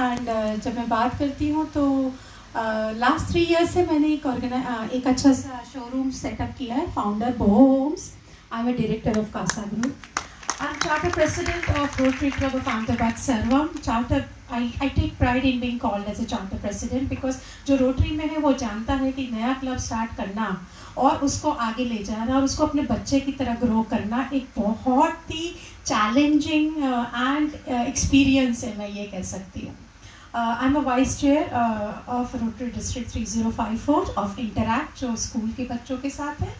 And जब मैं बात करती हूँ तो लास्ट 3 years से मैंने एक अच्छा सा शोरूम सेटअप किया है, founder Boho Homes. I am a director of Casa Group. I am charter president of Rotary Club of Ahmedabad Sarvam. I take pride in being called as a charter president because जो rotary में है वो जानता है कि नया क्लब स्टार्ट करना और उसको आगे ले जाना और उसको अपने बच्चे की तरह ग्रो करना एक बहुत ही चैलेंजिंग एंड एक्सपीरियंस है, मैं ये कह सकती हूँ। I am a vice chair of rotary district 3054 of interact, जो स्कूल के बच्चों के साथ है,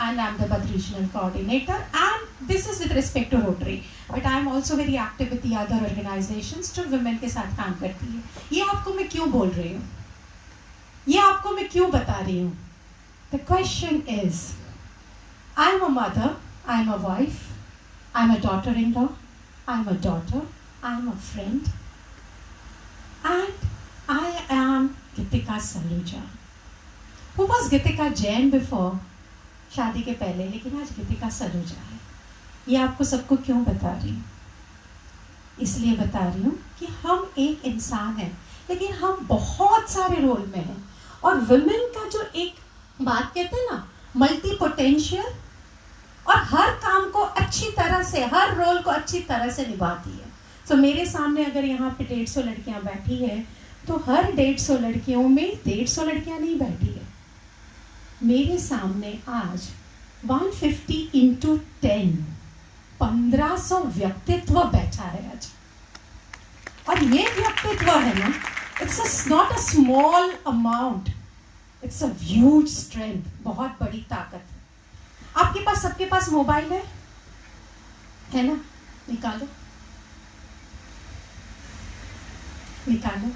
and Ahmedabad regional coordinator, and this is with respect to Rotary, but I am also very active with the other organizations जो women के साथ काम करती है। ये आपको मैं क्यों बोल रही हूँ, ये आपको मैं क्यों बता रही हूँ? The question is, I am a mother, I am a wife, I am a daughter-in-law, I am a daughter, I am a friend, and I am Gitika Saluja. Who was Gitika Jain before? शादी के पहले, लेकिन आज गीतिका सलूजा है। ये आपको सबको क्यों बता रही हूँ? इसलिए बता रही हूँ कि हम एक इंसान हैं, लेकिन हम बहुत सारे रोल में हैं। और वुमेन का जो एक बात कहते हैं ना, मल्टी पोटेंशियल, और हर काम को अच्छी तरह से, हर रोल को अच्छी तरह से निभाती है। तो मेरे सामने अगर यहाँ पे 150 लड़कियाँ बैठी है, तो हर 150 लड़कियों में 150 लड़कियाँ नहीं बैठी है। मेरे सामने आज 150 into 10 1500 व्यक्तित्व बैठा है आज। और ये व्यक्तित्व है ना, it's not a small amount, it's a huge strength, बहुत बड़ी ताकत है। आपके पास, सबके पास मोबाइल है ना? निकालो निकालो।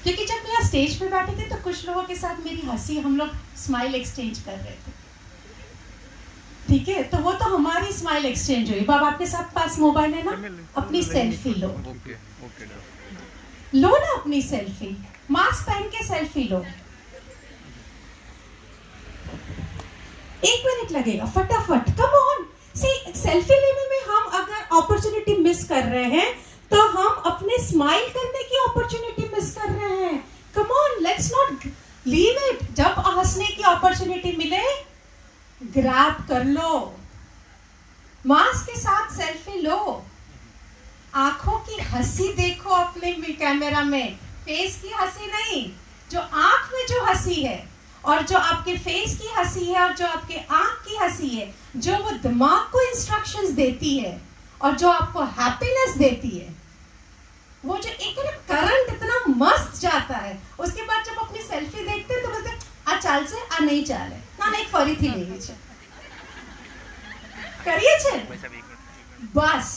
क्योंकि जब मैं यहाँ स्टेज पे बैठे थे तो कुछ लोगों के साथ मेरी हंसी, हम लोग स्माइल एक्सचेंज कर रहे थे, ठीक है? तो वो तो हमारी स्माइल एक्सचेंज हुई। बाबा आपके साथ पास मोबाइल है ना, अपनी सेल्फी लो। लो ना अपनी सेल्फी, मास्क पहन के सेल्फी लो। 1 मिनट लगेगा, फटाफट, कम ऑन। सेल्फी लेने में हम अगर अपॉर्चुनिटी मिस कर रहे हैं तो हम अपने स्माइल करने की अपॉर्चुनिटी मिस कर रहे हैं। Come on, let's not leave it. जब हंसने की अपॉर्चुनिटी मिले, ग्रैब कर लो। मास्क के साथ सेल्फी लो, आंखों की हंसी देखो अपने कैमरा में, फेस की हंसी नहीं। जो आंख में जो हंसी है और जो आपके फेस की हंसी है और जो आपके आंख की हंसी है, जो वो दिमाग को इंस्ट्रक्शंस देती है और जो आपको हैप्पीनेस देती है, वो जो एक करंट इतना मस्त जाता है। उसके बाद जब अपनी सेल्फी देखते हैं तो बोलते हैं आ चाल से आ नहीं चाले ना, एक फरी थी नहीं छे करिए छे। बस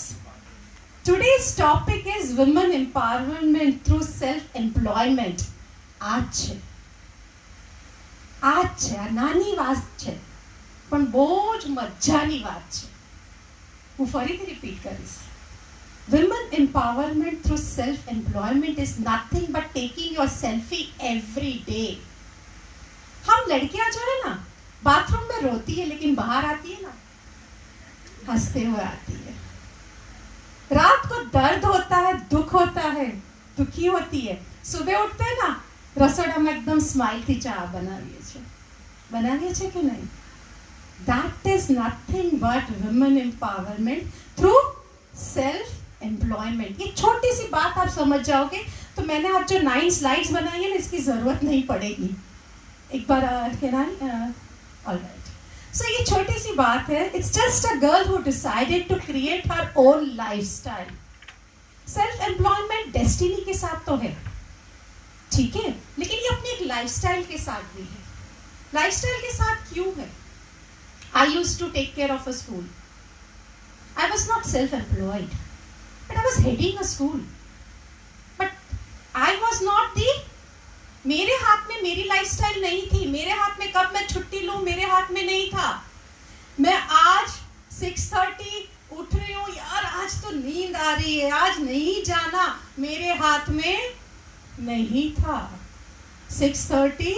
today's topic is women empowerment through self employment। आज છે નાની વાત છે, પણ બહુ જ મજાની વાત છે। હું ફરીથી રિપીટ કરીશ। Women empowerment through self-employment is nothing but taking your selfie every day। हम लड़कियां जो है ना, बाथरूम में रोती है लेकिन बाहर आती है ना, हंसते हुए आती है। रात को दर्द होता है, दुख होता है, दुखी होती है, सुबह उठते हैं ना, रसोड़ा में एकदम स्माइल थी चाह बनावीए छे कि नहीं? That is nothing but women empowerment through self employment. ये छोटी सी बात आप समझ जाओगे तो मैंने आज जो 9 स्लाइड्स बनाई है ना, इसकी जरूरत नहीं पड़ेगी। एक बार ऑलराइट। सो ये छोटी सी बात है। It's just a girl who decided to create her own lifestyle. Self employment destiny के साथ तो है, ठीक है, लेकिन ये अपनी एक लाइफस्टाइल के साथ भी है। लाइफस्टाइल के साथ क्यों है? I used to take care of a school. I was not self employed, but I was heading a school, but I was not the, मेरे हाथ में मेरी लाइफस्टाइल नहीं थी। मेरे हाथ में कब मैं छुट्टी लूं, मेरे हाथ में नहीं था। मैं आज 6:30 उठ रही हूँ, यार आज तो नींद आ रही है, आज नहीं जाना, मेरे हाथ में नहीं था। 6:30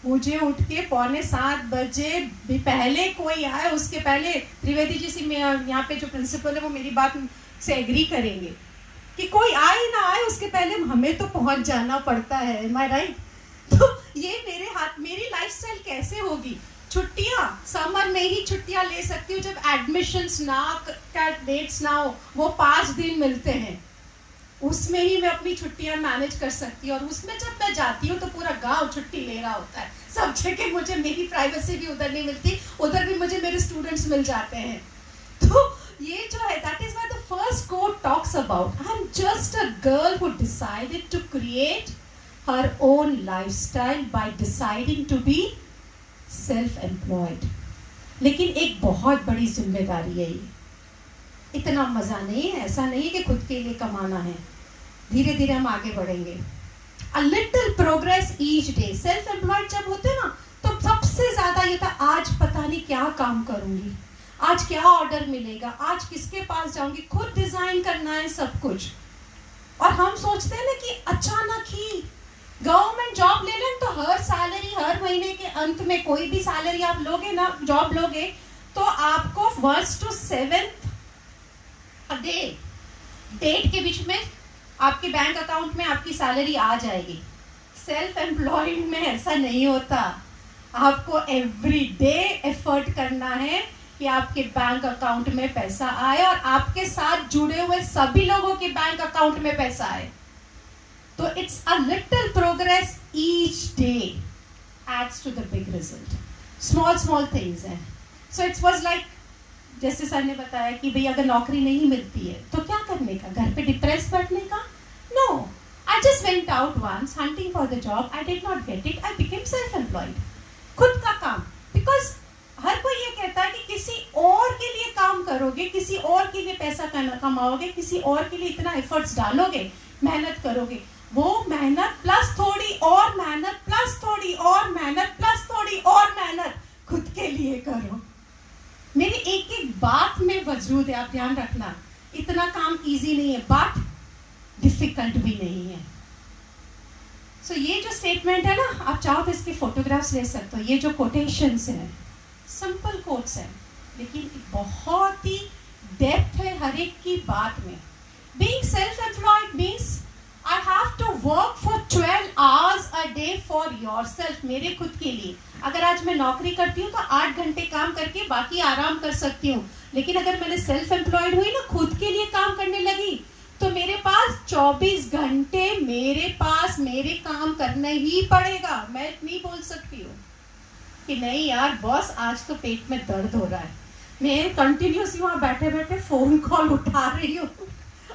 मुझे उठ के 6:45 भी पहले कोई आए, उसके पहले त्रिवेदी जी से यहाँ पे जो प्रिंसिपल है वो मेरी बात से एग्री करेंगे कि कोई आए ना आए उसके पहले हमें तो पहुंच जाना पड़ता है। M I right? तो ये मेरे हाथ, मेरी लाइफस्टाइल कैसे होगी? छुट्टियां समर में ही छुट्टियां ले सकती हूँ जब एडमिशन्स ना डेट्स ना हो, वो 5 दिन मिलते हैं, उसमें ही मैं अपनी छुट्टियां मैनेज कर सकती हूँ। और उसमें जब मैं जाती हूँ तो पूरा गांव छुट्टी ले रहा होता है, सब जगह मुझे मेरी प्राइवेसी भी उधर नहीं मिलती, उधर भी मुझे मेरे स्टूडेंट्स मिल जाते हैं। तो ये जो है, that is why the first quote talks about I am just a girl who decided to create her own lifestyle by deciding to be self employed. लेकिन एक बहुत बड़ी जिम्मेदारी है ये, इतना मजा नहीं है, ऐसा नहीं है कि खुद के लिए कमाना है, धीरे धीरे हम आगे बढ़ेंगे। A little progress each day। Self employed जब होते ना तो सबसे ज्यादा ये था, आज पता नहीं क्या काम करूंगी, आज क्या ऑर्डर मिलेगा, आज किसके पास जाऊंगी, खुद डिजाइन करना है सब कुछ। और हम सोचते हैं ना कि अचानक ही गवर्नमेंट जॉब ले लें तो हर सैलरी, हर महीने के अंत में कोई भी सैलरी आप लोगे ना, जॉब लोगे तो आपको 1st to 7th day date के बीच में आपके बैंक अकाउंट में आपकी सैलरी आ जाएगी। सेल्फ एम्प्लॉयड में ऐसा नहीं होता, आपको एवरी डे एफर्ट करना है कि आपके बैंक अकाउंट में पैसा आए और आपके साथ जुड़े हुए सभी लोगों के बैंक अकाउंट में पैसा आए। तो it's a little progress each day adds to the big result. Small small things हैं। सो इट्स वाज लाइक, जैसे सर ने बताया कि भाई अगर नौकरी नहीं मिलती है तो क्या करने का, घर पे डिप्रेस बैठने का? No, I just went out once hunting for the job, I did not get it, I became self employed. खुद का काम, बिकॉज हर कोई ये कहता है कि किसी और के लिए काम करोगे, किसी और के लिए पैसा कमाओगे, किसी और के लिए इतना एफर्ट्स डालोगे, मेहनत करोगे, वो मेहनत प्लस थोड़ी और मेहनत प्लस थोड़ी और मेहनत प्लस थोड़ी और मेहनत खुद के लिए करो। मेरी एक एक बात में वजूद है, आप ध्यान रखना। इतना काम इजी नहीं है बट डिफिकल्ट भी नहीं है। सो ये जो स्टेटमेंट है ना, आप चाहो तो इसके फोटोग्राफ्स ले सकते हो। ये जो कोटेशंस हैं, सिंपल कोट्स हैं, लेकिन बहुत ही डेप्थ है हर एक की बात में। Being self employed means I have to work for 12 hours a day for yourself, मेरे खुद के लिए। अगर आज मैं नौकरी करती हूँ तो 8 घंटे काम करके बाकी आराम कर सकती हूँ, लेकिन अगर मैंने सेल्फ एम्प्लॉयड हुई ना, खुद के लिए काम करने लगी, तो मेरे पास 24 घंटे मेरे काम करना ही पड़ेगा। मैं नहीं बोल सकती हूँ कि नहीं यार बॉस आज तो पेट में दर्द हो रहा है, मैं कंटिन्यूसली वहाँ बैठे बैठे फोन कॉल उठा रही हूँ।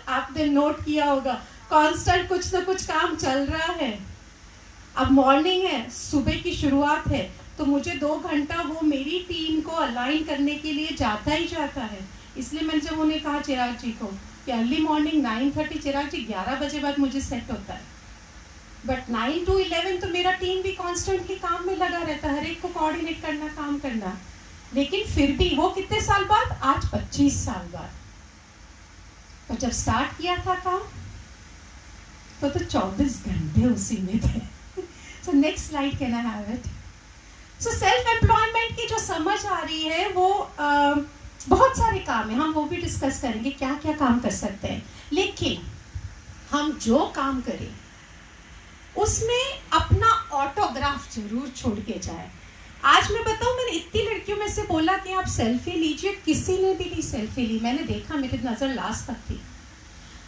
आपने नोट किया होगा, कांस्टेंट कुछ ना कुछ काम चल रहा है। अब मॉर्निंग है, सुबह की शुरुआत है, तो मुझे 2 घंटा वो मेरी टीम को अलाइन करने के लिए जाता ही जाता है। इसलिए मैंने जब उन्हें कहा चिराग जी को कि अर्ली मॉर्निंग 9:30, चिराग जी 11 बजे बाद मुझे सेट होता है, बट 9 to 11 तो मेरा टीम भी कांस्टेंट के काम में लगा रहता है, हर एक को कोऑर्डिनेट करना, काम करना। लेकिन फिर भी वो कितने साल बाद? आज 25 साल बाद। तो जब स्टार्ट किया था काम तो 24 घंटे उसी में थे। So next slide, can I have it? So self employment की जो समझ आ रही है वो बहुत सारे काम है, हम वो भी डिस्कस करेंगे क्या क्या काम कर सकते हैं। लेकिन हम जो काम करें उसमें अपना ऑटोग्राफ जरूर छोड़ के जाए। आज मैं बताऊं, मैंने इतनी लड़कियों में से बोला कि आप सेल्फी लीजिए, किसी ने भी नहीं सेल्फी ली। मैंने देखा, मेरी नजर लास्ट तक थी।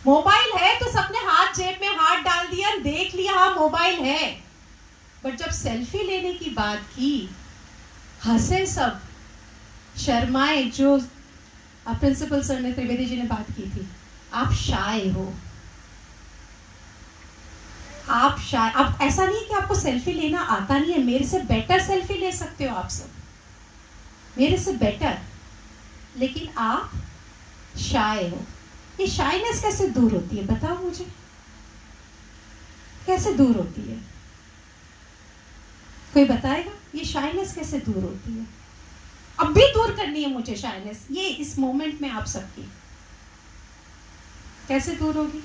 मोबाइल है तो सबने हाथ जेब में हाथ डाल दिया, देख लिया हाँ मोबाइल है, बट जब सेल्फी लेने की बात की हंसे सब, शर्माए। जो प्रिंसिपल सर ने, त्रिवेदी जी ने बात की थी, आप शाय हो, आप शाय। अब ऐसा नहीं कि आपको सेल्फी लेना आता नहीं है, मेरे से बेटर सेल्फी ले सकते हो आप सब, मेरे से बेटर, लेकिन आप शाय हो। ये शाइनेस कैसे दूर होती है बताओ मुझे, कैसे दूर होती है? कोई बताएगा ये शाइनेस कैसे दूर होती है? अब भी दूर करनी है मुझे शाइनेस, ये इस मोमेंट में आप सबकी कैसे दूर होगी?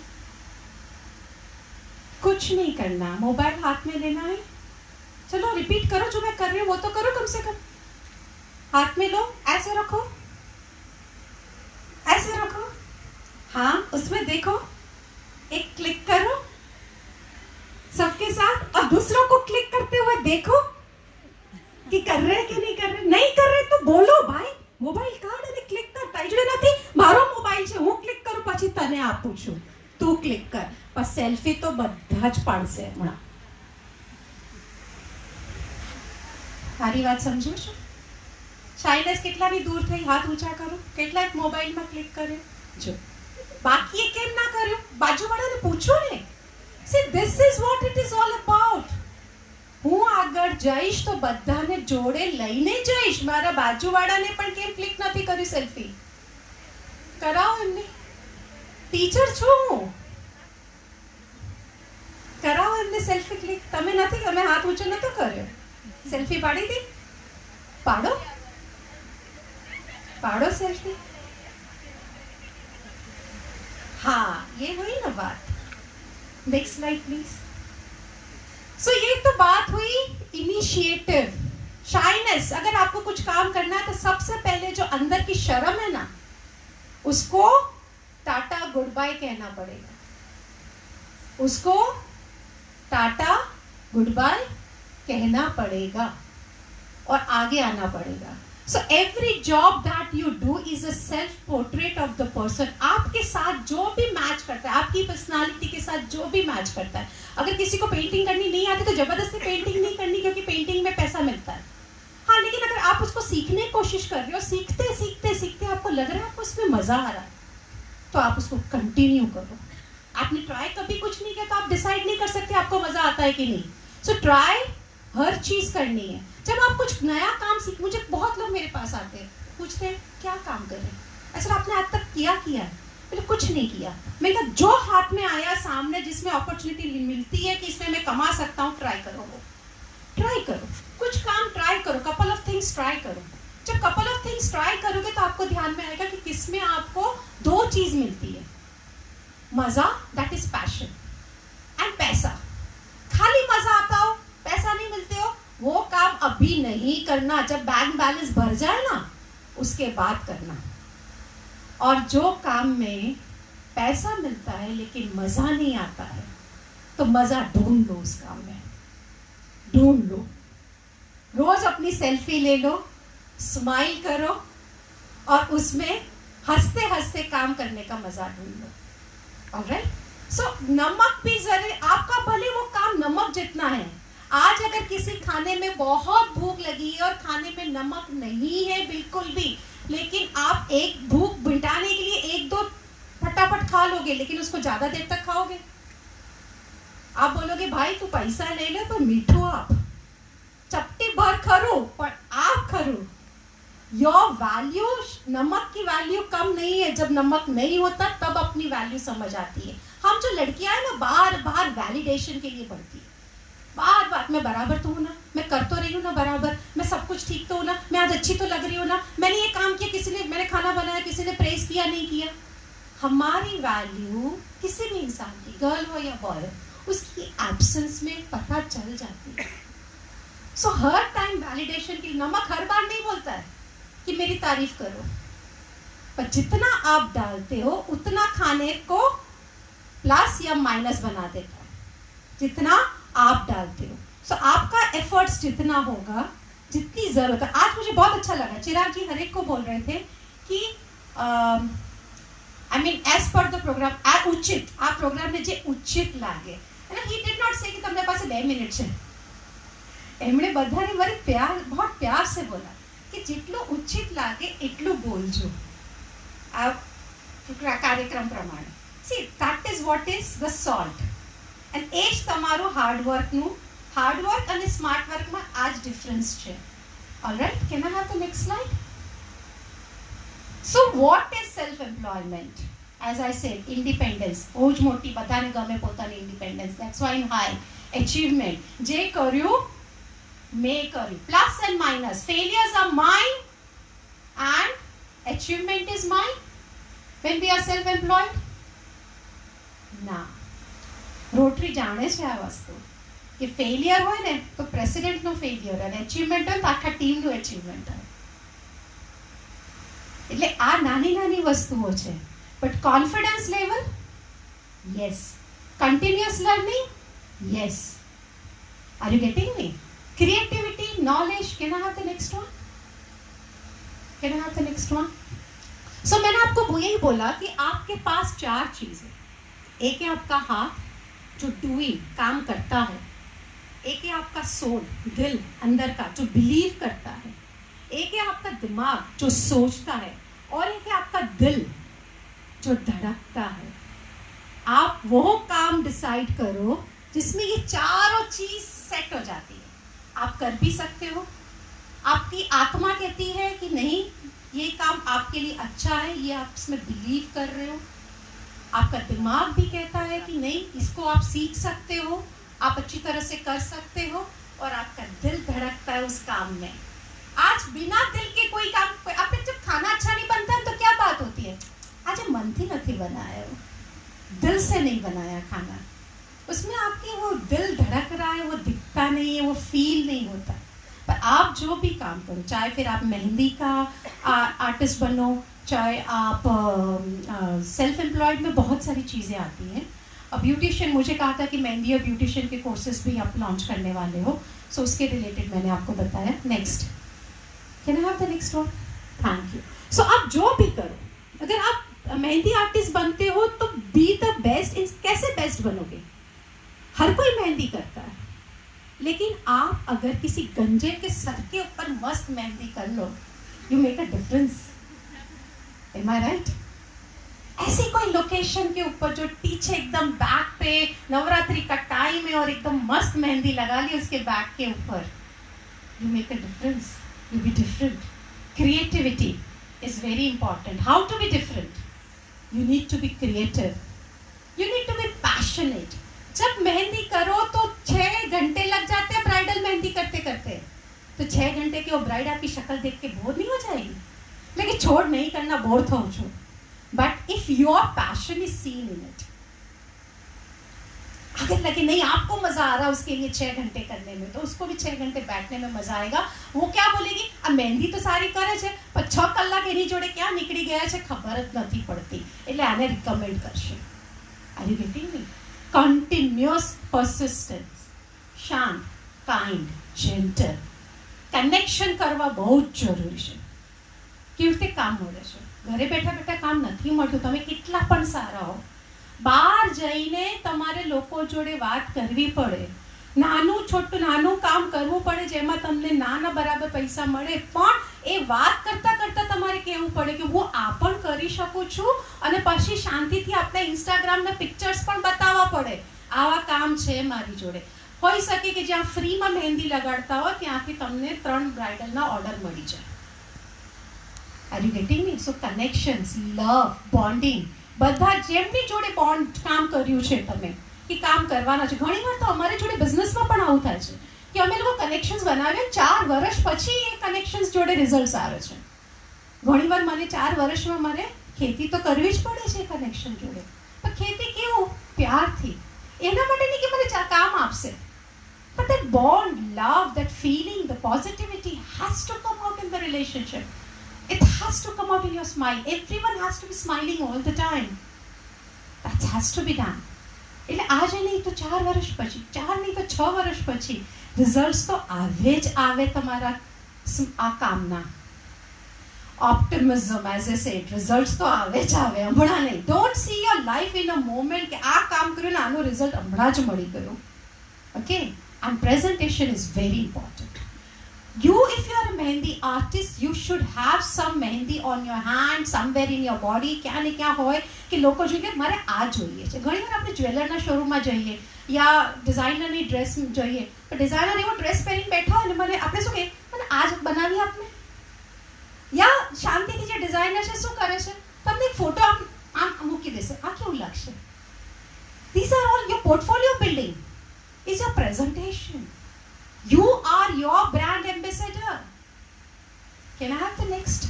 कुछ नहीं करना, मोबाइल हाथ में लेना है, चलो रिपीट करो, जो मैं कर रही हूँ वो तो करो कम से कम. हाथ में लो, ऐसे रखो, ऐसे रखो. हाँ, उसमें देखो, एक क्लिक करो सबके साथ, और दूसरों को क्लिक करते हुए देखो कि कर रहे कि नहीं कर रहे. नहीं कर रहे तो बोलो, भाई મોબાઈલ કાઢ અને ક્લિક કર. તારી જોડે નથી, મારો મોબાઈલ છે, હું ક્લિક કરું પછી તને આપું છું, તું ક્લિક કર. પણ સેલ્ફી તો બધા જ પાડશે હમણાં. મારી વાત સમજો છો? શાઇનેસ કેટલાની દૂર થઈ? હાથ ઊંચા કરો. કેટલાક મોબાઈલમાં ક્લિક કરે? જો બાકીએ કેમ ના કર્યું? બાજુવાળાને પૂછો ને. See, this is what it is all about. હું આગળ જઈશ તો બધાને જોડે લઈને જઈશ. મારા બાજુવાળાને પણ કેમ ક્લિક નથી કર્યું સેલ્ફી? કરાવો એમને. ટીચર છું હું, કરાવો એમને સેલ્ફી ક્લિક. તમે નથી, તમે હાથ ઊંચો નતો કર્યો, સેલ્ફી પાડી દી. પાડો, પાડો સેલ્ફી. हाँ, ये हुई ना बात. Next slide please. सो ये तो बात हुई इनिशिएटिव, शाइनेस. अगर आपको कुछ काम करना है तो सबसे पहले जो अंदर की शर्म है ना, उसको टाटा गुड बाय कहना पड़ेगा. उसको टाटा गुड बाय कहना पड़ेगा और आगे आना पड़ेगा. So every job that you do is a self portrait of the person. आपके साथ जो भी मैच करता है, आपकी पर्सनालिटी के साथ जो भी मैच करता है. अगर किसी को पेंटिंग करनी नहीं आती तो जबरदस्ती पेंटिंग नहीं करनी, क्योंकि पेंटिंग में पैसा मिलता है. हाँ, लेकिन अगर आप उसको सीखने की कोशिश कर रहे हो, सीखते सीखते सीखते आपको लग रहा है आपको उसमें मजा आ रहा है, तो आप उसको कंटिन्यू करो. आपने ट्राई कभी कुछ नहीं किया तो आप डिसाइड नहीं कर सकते आपको मजा आता है कि नहीं. सो ट्राई हर चीज करनी है. जब आप कुछ नया काम सीख, मुझे बहुत लोग मेरे पास आते हैं, पूछते हैं क्या काम कर रहे हैं, ऐसा आपने आज तक किया है? मैंने कुछ नहीं किया. मैं कहा जो हाथ में आया सामने, जिसमें अपॉर्चुनिटी मिलती है कि इसमें मैं कमा सकता हूँ, ट्राई करो. वो ट्राई करो, कुछ काम ट्राई करो, कपल ऑफ थिंग्स ट्राई करो. जब कपल ऑफ थिंग्स ट्राई करोगे तो आपको ध्यान में आएगा कि किसमें आपको दो चीज मिलती है, मजा, दैट इज पैशन, एंड पैसा. खाली मजा आता हो, पैसा नहीं मिलते हो, वो काम अभी नहीं करना. जब बैंक बैलेंस भर जाए ना, उसके बाद करना. और जो काम में पैसा मिलता है लेकिन मजा नहीं आता है, तो मजा ढूंढ लो उस काम में, ढूंढ लो. रोज अपनी सेल्फी ले लो, स्माइल करो, और उसमें हंसते हंसते काम करने का मजा ढूंढ लो. ऑलराइट. सो नमक भी जरूरी. आपका भले वो काम नमक जितना है. आज अगर किसी खाने में बहुत भूख लगी है और खाने में नमक नहीं है बिल्कुल भी, लेकिन आप एक भूख मिटाने के लिए एक दो फटाफट खा लोगे, लेकिन उसको ज्यादा देर तक खाओगे. आप बोलोगे भाई तू पैसा ले ले पर मीठो आप, चपटी भर खरू पर आप खरू. योर वैल्यू, नमक की वैल्यू कम नहीं है. जब नमक नहीं होता तब अपनी वैल्यू समझ आती है. हम जो लड़कियां हैं ना, बार बार वैलिडेशन के लिए बढ़ती है. बार बार मैं बराबर तो हूँ ना, मैं कर तो रही हूँ ना बराबर, मैं सब कुछ ठीक तो हूँ ना, मैं आज अच्छी तो लग रही हूँ ना, मैंने ये काम किया, किसी ने, मैंने खाना बनाया, किसी ने प्रेस किया नहीं किया. हमारी वैल्यू किसी भी इंसान की, गर्ल हो या बॉय, उसकी एब्सेंस में पता चल जाती है. सो हर टाइम वैलिडेशन की. नमक हर बार नहीं बोलता है कि मेरी तारीफ करो, पर जितना आप डालते हो उतना खाने को प्लस या माइनस बना देता है, जितना आप डालते हो. सो आपका एफर्ट्स जितना होगा, जितनी जरूरत है. आज मुझे बहुत अच्छा लगा, चिराग जी हर एक को बोल रहे थे कि I mean as per the program आ उचित, आ प्रोग्राम ने जे उचित लागे. અને he did not say कि તમને પાસે 2 મિનિટ છે. એમણે બધાને મારી बहुत प्यार से बोला कि જેટલું ઉચિત લાગે એટલું બોલજો આ કાર્યક્રમ પ્રમાણે. See, that is what is the salt. And એ જ તમારું હાર્ડવર્કનું, હાર્ડવર્ક અને સ્માર્ટ વર્કમાં આ જ ડિફરન્સ છે. Alright, can I have the next slide? So what is self employment? As I said, independence. બહુ જ મોટી, બધાને ગમે પોતાની independence. That's why in high achievement. જે કર્યું મેં કર્યું, plus and minus. Failures are mine and achievement is mine when we are self employed. ના, રોટરી જાણે છે આ વસ્તુ. કે ફેલિયર હોય ને તો પ્રેસિડેન્ટનો ફેલિયર અને અચીવમેન્ટ હોય તો આખા ટીમનું અચીવમેન્ટ હોય. એટલે આ નાની નાની વસ્તુઓ છે. But confidence level, yes. Continuous learning, yes. Are you getting me? Creativity, knowledge. Can I have the next one? Can I have the next one? So मैंने आपको यही बोला कि आपके पास 4 चीजें. एक है आपका हाथ जो डूइंग, काम करता है. एक है आपका सोल, दिल अंदर का जो बिलीव करता है. एक है आपका दिमाग जो सोचता है. और एक है आपका दिल जो धड़कता है. आप वो काम डिसाइड करो जिसमें ये चारों चीज सेट हो जाती है. आप कर भी सकते हो. आपकी आत्मा कहती है कि नहीं, ये काम आपके लिए अच्छा है, ये आप इसमें बिलीव कर रहे हो. आपका दिमाग भी कहता है कि नहीं, इसको आप सीख सकते हो, आप अच्छी तरह से कर सकते हो. और आपका दिल धड़कता है उस काम में. आज बिना दिल के कोई काम, आप जब खाना अच्छा नहीं बनता है तो क्या बात होती है? आज मन थी नहीं बनाया, दिल से नहीं बनाया खाना. उसमें आपकी वो दिल धड़क रहा है, वो दिखता नहीं है, वो फील नहीं होता. पर आप जो भी काम करो, चाहे फिर आप मेहंदी का आर्टिस्ट बनो, चाहे आप सेल्फ एम्प्लॉयड में बहुत सारी चीज़ें आती हैं. अब ब्यूटिशियन, मुझे कहा था कि मेहंदी और ब्यूटिशियन के कोर्सेज भी आप लॉन्च करने वाले हो. सो उसके रिलेटेड मैंने आपको बताया. Next, can I have the next one? Thank you. So आप जो भी करो, अगर आप मेहंदी आर्टिस्ट बनते हो तो बी द बेस्ट. कैसे बेस्ट बनोगे? हर कोई मेहंदी करता है, लेकिन आप अगर किसी गंजे के सर के ऊपर मस्त मेहंदी कर लो, you make a difference. Am I right? ऐसी कोई लोकेशन के ऊपर जो पीछे एकदम बैक पे नवरात्रि का टाइम है और एकदम मस्त मेहंदी लगा ली उसके बैक के ऊपर, you make a difference. You be different. Creativity is very important. How to be different? You need to be creative. You need to be passionate. जब मेहंदी करो तो 6 घंटे लग जाते हैं ब्राइडल मेहंदी करते करते. तो 6 घंटे की वो ब्राइड आपकी शक्ल देख के बोर नहीं हो जाएगी? लेकिन छोड़ नहीं करना, बोर तो हो. But if your passion is seen in it, अगर लगे नहीं आपको मजा आ रहा उसके लिए 6 घंटे करने में, तो उसको भी 6 घंटे बैठने में मजा आएगा. वो क्या बोलेगी, अब मेहंदी तो सारी करे છે પણ 6 કલાક એની જોડે ક્યાં નીકળી ગયા છે ખબર જ નથી પડતી. એટલે આને રિકમેન્ડ કરશે. Are you getting me? Continuous persistence, શાંત, કાઇન્ડ, જેન્ટલ. કનેક્શન કરવા બહુ જ જરૂરી છે. કેવી રીતે કામ મળે છે? ઘરે બેઠા બેઠા કામ નથી મળતું. તમે કેટલા પણ સારા હો, બહાર જઈને તમારે લોકો જોડે વાત કરવી પડે. નાનું કામ કરવું પડે જેમાં તમને ના બરાબર પૈસા મળે, પણ એ વાત કરતા કરતા તમારે કહેવું પડે કે હું આ પણ કરી શકું છું. અને પછી શાંતિથી આપણે ઇન્સ્ટાગ્રામના પિક્ચર્સ પણ બતાવવા પડે, આવા કામ છે મારી જોડે. હોઈ શકે કે જ્યાં ફ્રીમાં મહેંદી લગાડતા હોય ત્યાંથી તમને 3 બ્રાઇડલના ઓર્ડર મળી જાય. R you getting me? So connections, love, bonding, બધા જેમની જોડે બોન્ડ કામ કર્યું છે તમે કે કામ કરવાના છે. ઘણીવાર તો અમારી જોડે બિઝનેસમાં પણ આવું થાય છે કે અમે લોકો કનેક્શન્સ બનાવીએ, 4 વર્ષ પછી એ કનેક્શન્સ જોડે રિઝલ્ટ્સ આવે છે. ઘણીવાર મને 4 વર્ષમાં મારે ખેતી તો કરવી જ પડે છે કનેક્શન જોડે. પણ ખેતી કેવું? પ્યારથી. એના માટે નહીં કે મને કામ આપશે, but that bond, love, that feeling, the positivity has to come out in the relationship. It has to come out in your smile. Everyone has to be smiling all the time. That has to be done. એટલે આજે નહીં તો 4 વર્ષ પછી, 4 નહીં તો 6 વર્ષ પછી રિઝલ્ટ્સ તો આવે જ આવે તમારા આ કામના. Optimism, as I said, results તો આવે જ આવે, હમણાં નહીં. Don't see your life in a moment કે આ કામ કર્યું ને આનું રિઝલ્ટ હમણાં જ મળી ગયું. Okay? And presentation is very important. You, if you are a mehendi artist, you should have some mehendi on your hand, somewhere in your body. ક્યાં ને ક્યાં હોય કે લોકો જોઈએ કે મારે આ જોઈએ છે. ઘણીવાર આપણે જ્વેલરના શોરૂમમાં જઈએ યા ડિઝાઇનરની ડ્રેસ જોઈએ, તો ડિઝાઇનર એવો ડ્રેસ પહેરીને બેઠા હોય ને, મને આપણે શું કહીએ, મને આ જ બનાવી આપને. યા શાંતિથી જે ડિઝાઇનર છે શું કરે છે, તમને એક ફોટો આમ મૂકી દેશે, આ કેવું લાગશે. These are all your portfolio building. Is your presentation. You are your brand ambassador. Can I have the next?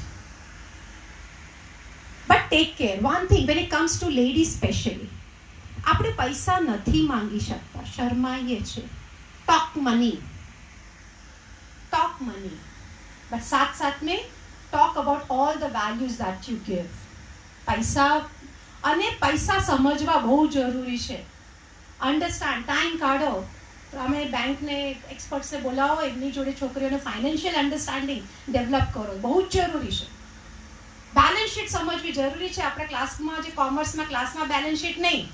But take care. One thing, when it comes to ladies especially, આપણે પૈસા નથી માંગી શકતા, શરમાઈએ છે. talk money, but साथ में talk about all the values that you give. પૈસા સમજવા બહુ જરૂરી છે. અંડરસ્ટેન્ડ, ટાઈમ કાઢો. તમે બેંકને એક્સપર્ટ્સને બોલાવો, એમની જોડે છોકરીઓને ફાઇનાન્શિયલ અન્ડરસ્ટેન્ડિંગ ડેવલપ કરો, બહુ જ જરૂરી છે. બેલેન્સ શીટ સમજવી જરૂરી છે. આપણે ક્લાસમાં જે કોમર્સમાં ક્લાસમાં બેલેન્સ શીટ નહીં,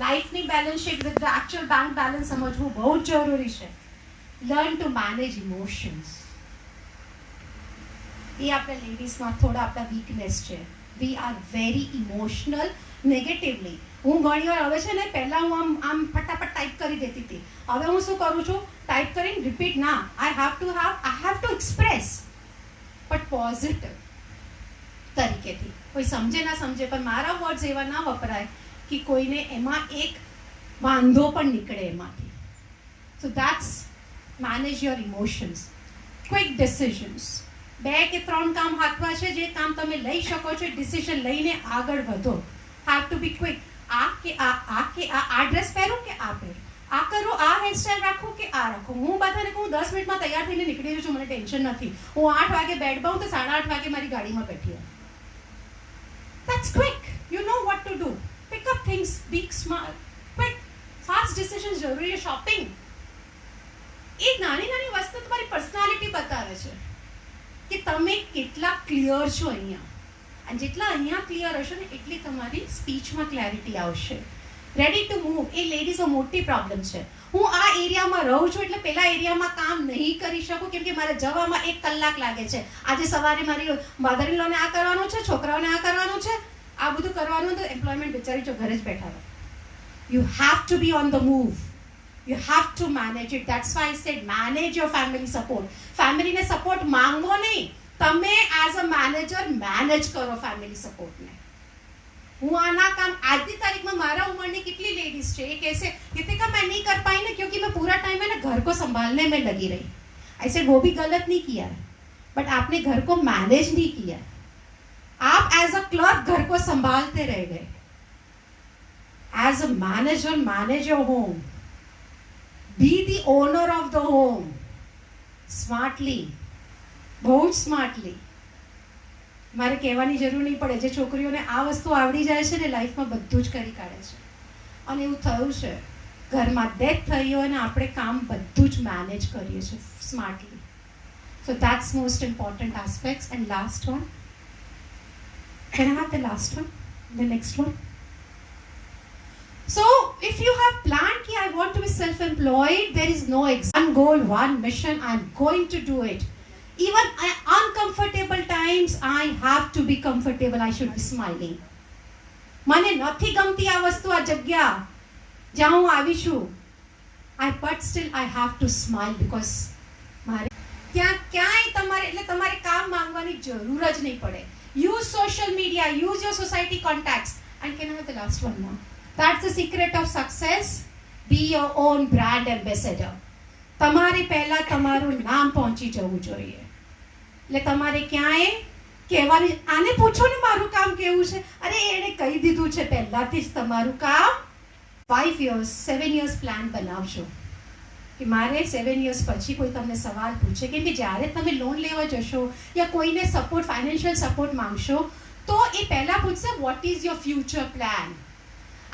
લાઈફની balance sheet with the actual bank balance સમજવું બહુ જ જરૂરી છે. Learn to manage emotions. એ આપણા લેડીઝમાં થોડા આપણા વીકનેસ છે. We are very emotional negatively. હું ઘણી વાર હવે છે ને, પહેલાં હું આમ ફટાફટ ટાઈપ કરી દેતી હતી. હવે હું શું કરું છું, ટાઈપ કરીને રિપીટ ના, I have to express, but positive તરીકેથી. કોઈ સમજે ના સમજે, પણ મારા વર્ડ્સ એવા ના વપરાય કે કોઈને એમાં એક વાંધો પણ નીકળે એમાંથી. સો that's manage your emotions. Quick decisions. 2 કે 3 કામ હાથમાં છે, જે કામ તમે લઈ શકો છો, ડિસિઝન લઈને આગળ વધો. Have to be quick. આ ડ્રેસ પહેરું કે આ પહેરું, આ કરું, આ હેરસ્ટાઈલ રાખું કે આ રાખું. હું બધાને કહું 10 મિનિટમાં તૈયાર થઈને નીકળી જઉં છું, મને ટેન્શન નથી. હું 8 વાગે બેડ પાઉં તો 8:30 વાગે મારી ગાડીમાં બેઠી હોય. That's quick. You know what to do. Pick up things, be smart, quick, fast decisions જરૂરી છે. શોપિંગ એ નાની વસ્તુ તમારી પર્સનાલિટી બતાવે છે કે તમે કેટલા ક્લિયર છો અહીંયા. અને જેટલા અહીંયા ક્લિયર હશો ને, એટલી તમારી સ્પીચમાં ક્લેરિટી આવશે. Ready to move. એ લેડીઝનો મોટી પ્રોબ્લેમ છે. હું આ એરિયામાં રહું છું એટલે પેલા એરિયામાં કામ નહીં કરી શકું, કેમ કે મારે જવામાં 1 કલાક લાગે છે. આજે સવારે મારી મધર ઇન લોને આ કરવાનું છે, છોકરાઓને આ કરવાનું છે, આ બધું કરવાનું, તો એમ્પ્લોયમેન્ટ બિચારી જો ઘરે જ બેઠા હોય. You have to B on the move. You have to manage it. That's why I said manage your family support. Family ને સપોર્ટ માંગો નહીં, તમે એઝ અ મેનેજર મેનેજ કરો ફેમિલી સપોર્ટને. હું આના કામ આજની તારીખમાં મારા ઉંમરની કેટલી લેડીઝ છે, એ કહેશે कितिका मैं नहीं कर पाई ना क्योंकि मैं पूरा टाइम है ना घर को संभालने में लगी रही. I said वो भी गलत नहीं किया, बट आपने घर को मैनेज नहीं किया. आप एज अ क्लर्क घर को संभालते रह गए. As a manager manage your home. Be the owner of the home. Smartly. બહુ જ સ્માર્ટલી. મારે કહેવાની જરૂર નહીં પડે. જે છોકરીઓને આ વસ્તુ આવડી જાય છે ને, લાઈફમાં બધું જ કરી કાઢે છે. અને એવું થયું છે, ઘરમાં ડેથ થઈ હોય ને, આપણે કામ બધું જ મેનેજ કરીએ છીએ smartly. So that's most important aspects. And last one, can I have the last one, the next one? So, if you have planned that I want to be self-employed, there is no one goal, one mission. I'm going to do it. Even uncomfortable times, I have to be comfortable. I should be smiling. મને નથી ગમતી આ વસ્તુ, આ જગ્યા જ્યાં હું આવી છું. But still I have to smile because મારે ક્યાંય તમારે એટલે તમારે કામ માંગવાની જરૂર જ નહીં પડે. Use social media, use your society contacts. And can I have the last one now? That's the secret of success. Be your own brand ambassador. તમારે પહેલા તમારું નામ પહોંચી જવું જોઈએ. એટલે તમારે ક્યાંય કહેવાની, આને પૂછો ને મારું કામ કેવું છે, અરે એણે કહી દીધું છે પહેલાથી જ તમારું કામ. 5 years 7 years પ્લાન બનાવજો કે મારે 7 years પછી કોઈ તમને સવાલ પૂછે, કેમ કે જ્યારે તમે લોન લેવા જશો યા કોઈને સપોર્ટ, ફાઇનાન્શિયલ સપોર્ટ માંગશો, તો એ પહેલા પૂછશે what is your future plan.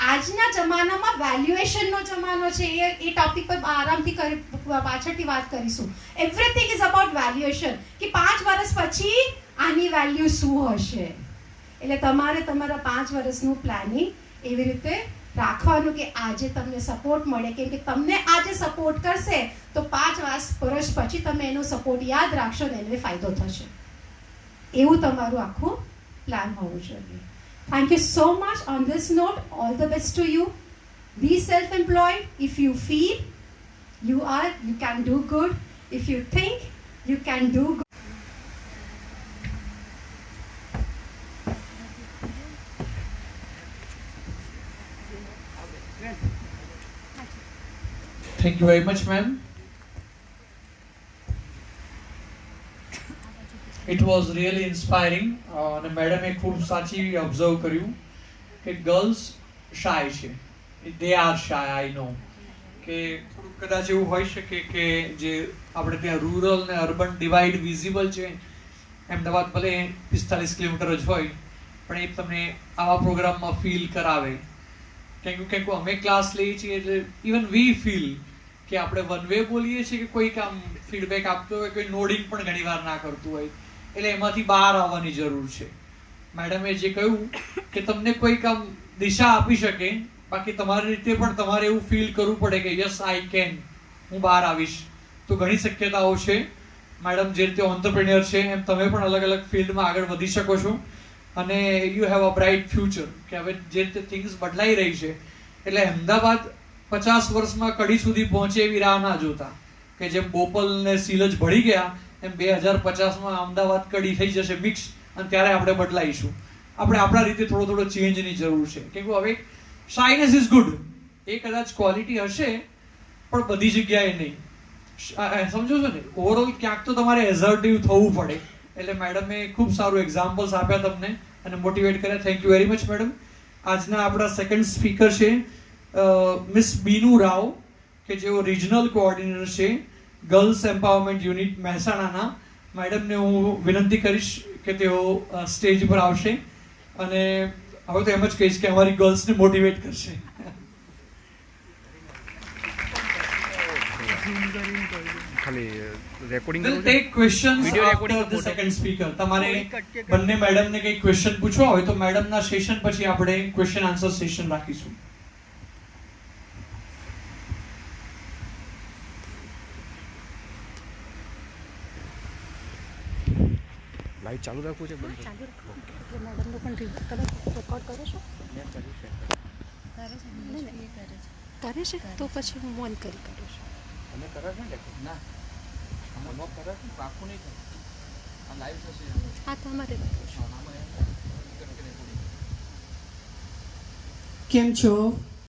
આજના જમાનામાં વેલ્યુએશનનો જમાનો છે. એ ટોપિક પર આરામથી પાછળથી વાત કરીશું. એવરીથિંગ ઇઝ અબાઉટ વેલ્યુએશન, કે 5 વર્ષ પછી આની વેલ્યુ શું હશે. એટલે તમારે તમારા 5 વર્ષનું પ્લાનિંગ એવી રીતે રાખવાનું કે આજે તમને સપોર્ટ મળે, કેમ કે તમને આજે સપોર્ટ કરશે તો 5 વર્ષ પછી તમે એનો સપોર્ટ યાદ રાખશો ને એને ફાયદો થશે. એવું તમારું આખું પ્લાન હોવું જોઈએ. Thank you so much. On this note, all the best to you. Be self-employed. If you feel you can do good. If you think you can do good. Thank you very much, ma'am. It was really inspiring. અને મેડમે ખૂબ સાચી observe કર્યું કે girls શાય છે. They are shy, I know. કે થોડુંક કદાચ એવું હોઈ શકે કે જે આપણે ત્યાં રૂરલ ને અર્બન ડિવાઈડ વિઝિબલ છે. અમદાવાદ ભલે 45 કિલોમીટર જ હોય પણ એ તમને આવા પ્રોગ્રામમાં ફીલ કરાવે. કંઈક અમે ક્લાસ લઈએ છીએ એટલે ઇવન વી ફીલ કે આપણે વન વે બોલીએ છીએ કે કોઈક આમ ફીડબેક આપતો હોય, કોઈ નોડિંગ પણ ઘણી વાર ના કરતું હોય, એટલે એમાંથી બહાર આવવાની જરૂર છે. મેડમે જે કહ્યું કે તમને કોઈક આમ દિશા આપી શકે, બાકી તમારી રીતે પણ તમારે એવું ફીલ કરવું પડે કે યસ આઈ કેન, હું બહાર આવીશ. તો ઘણી શક્યતાઓ છે. મેડમ જે રીતે ઓન્ટરપ્રિન્યોર છે એમ તમે પણ અલગ અલગ ફિલ્ડમાં આગળ વધી શકો છો અને you have a bright future. કે હવે જે રીતે થિંગ્સ બદલાઈ રહી છે એટલે અમદાવાદ 50 વર્ષમાં કડી સુધી પહોંચે એવી રાહ ના જોતા, કે જેમ બોપલ ને સિલજ ભળી ગયા એમ 2050માં અમદાવાદ કડી થઈ જશે મિક્સ, અને ત્યારે આપણે બદલાઈશું. આપણે આપણા રીતે થોડો ચેન્જની જરૂર છે. કેમ કે હવે શાઇનેસ ઇઝ ગુડ, એ કદાચ ક્વોલિટી હશે પણ બધી જગ્યાએ નહીં. સમજો છો ને, ઓવરઓલ ક્યાંક તો તમારે એઝર્ટિવ થવું પડે. એટલે મેડમે ખૂબ સારું એક્ઝામ્પલ્સ આપ્યા તમને અને મોટિવેટ કર્યા. Thank you very much madam. આજના આપણા સેકન્ડ સ્પીકર છે મિસ બીનુ રાવ, કે જેઓ રિજનલ કોઓર્ડિનેટર છે ગર્લ્સ એમ્પાવરમેન્ટ યુનિટ મહેસાણાના. મેડમને હું વિનંતી કરીશ કે તેઓ સ્ટેજ પર આવશે અને હવે તો એમ જ કહીશ કે અમારી ગર્લ્સને મોટિવેટ કરશે. ખાલી recording We'll take questions after the second speaker. તમારે બંને મેડમને કંઈ ક્વેશ્ચન પૂછવા હોય તો મેડમના સેશન પછી આપણે ક્વેશ્ચન આન્સર સેશન રાખીશું. લાઈવ ચાલુ રાખવું છે, બંધ ચાલુ રાખો એટલે મેડમનો પણ કદાચ રેકોર્ડ કરો છો કરે છે તો પછી હું મન કરી કરું છું. તમે કરો છો ને ના અમે કરો છો પાકું નહીં થાય આ લાઈવ થશે. હા તમારે કેમ છો?